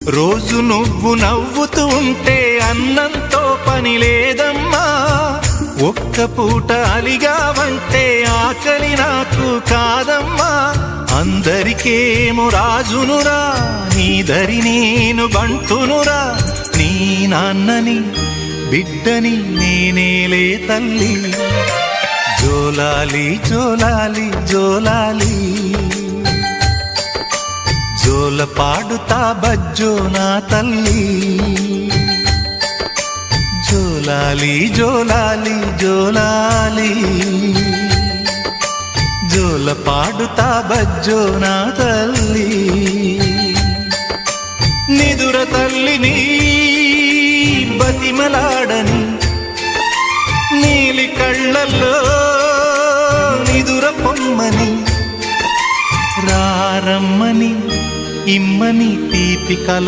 రోజు నువ్వు నవ్వుతూ ఉంటే అన్నంతో పని లేదమ్మా. ఒక్క పూట అలిగావంటే ఆకలి నాకు కాదమ్మా. అందరికేమో రాజునురా, నీ దరి నేను బంటునురా. నీ నాన్నని బిడ్డని నేనేలే తల్లి. జోలాలి జోలాలి జోలాలి, జోల పాడుతా బజ్జో నా తల్లి. జోలాలి జోలాలి జోలాలి, జోల పాడుతా బజ్జో నా తల్లి. నిదుర తల్లిని బతిమలాడని, నీలి కళ్ళల్లో నిదుర పొమ్మని, రారమ్మని ఇమ్మని తీపి కల